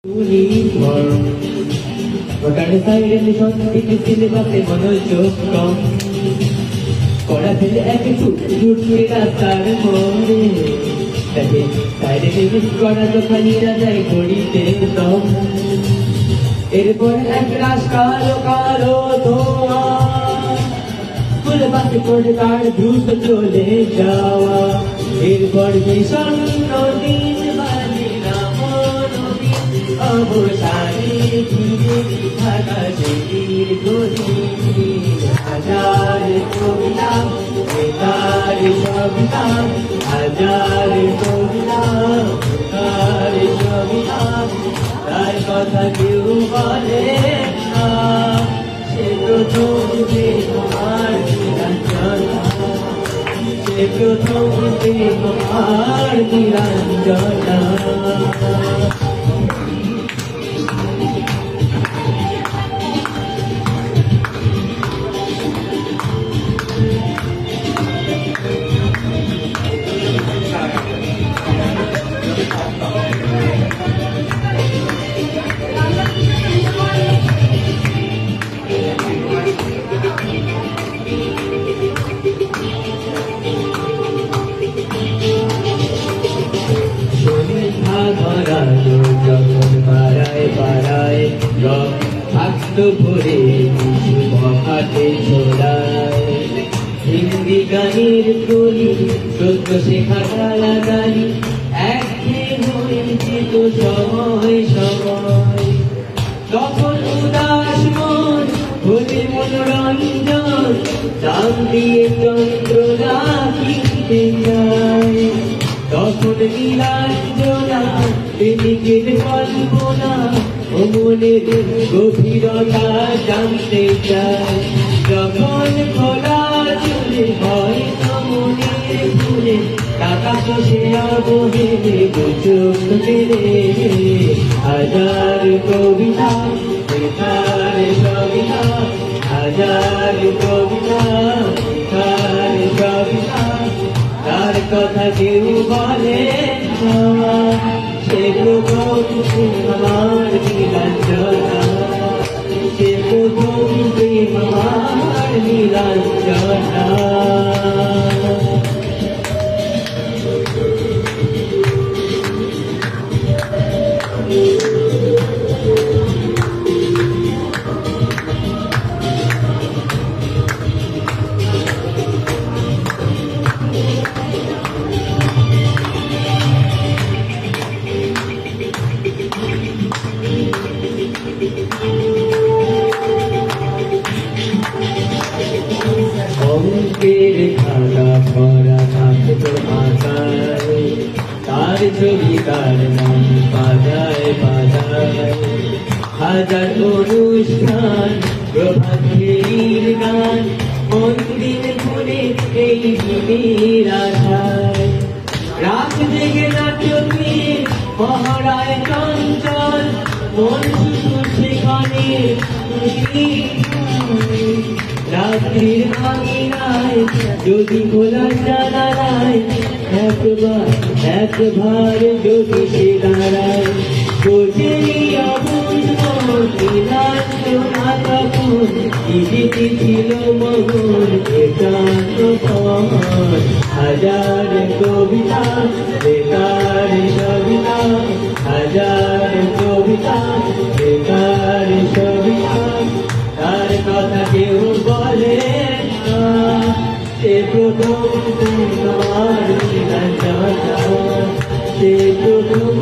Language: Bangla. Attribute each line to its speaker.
Speaker 1: Bukan saya lihat ini sini pakai menunjuk kau. Kora fele ek ছুট ছুটে রাস্তার মোড়ে তাকে সাইডে মিস করা তো খালি রাজাই ঘড়িতে দম এরপর এক রাস কালো কালো ধোঁয়া ফুল বাসে পড়ে তার দ্রুত চলে যাওয়া এরপর ভীষণ দিন বাজে অবসানে ঘিরে থাকা সেটির গতি হাজার কবিতা বেতার সবিতা হাজার কবিতা বেতার সবিতা তার কথা কেউ বলে না সে প্রথম তোমার নিরঞ্জনা সে প্রথম তোমার নিরঞ্জনা যখন পাড়ায় পাড়ায় রং থাকতো ভরে কিছু মহাতে ছোড়ায় হিন্দি গানের কলি সত্য শেখা গালা গালি একঘেয়ে হয়েছে তো সময় সময় তখন উদাস মন হলে মনোরঞ্জন দাম দিয়ে যন্ত্রণা কিনতে যায় তখন নীলাঞ্জনা প্রেমিকের কল্পনা ও মনের গভীরতা জানতে চায় যখন খোলা চলে হয় মনের ফুলে টাকা বসে আবহে চোখ মেরে হাজার কবিতা বেতার সবিতা হাজার কবিতা বেতার সবিতা তার কথা কেউ বলে না সে প্রথম আমার নিরঞ্জনা সে প্রথম প্রেম আমার নিরঞ্জনা অঙ্কের খাতা ভরা থাকতো আকায় তার ছবি তার নাম বাজায় বাজায় হাজার অনুষ্ঠান প্রভাত ফেরির গান মন্দির ঘুরে এই দিনের আধায় রাত জেগে নাটকে মহারায় চঞ্চল মন শুধু সেখানে রাত্রির আঙিনায় যদি খোলা জানালায় একবার যদি সে দাঁড়ায় বোঝেনি অবুঝ নীলাঞ্জনা তখন ইজিতে ছিল মগন একান্ত পর হাজার কবিতা বেতার সবিতা হাজার কবিতা বেতার সবিতা তার কথা কেউ বলে না সে প্রথম তোমার নিরঞ্জনা সে প্রথম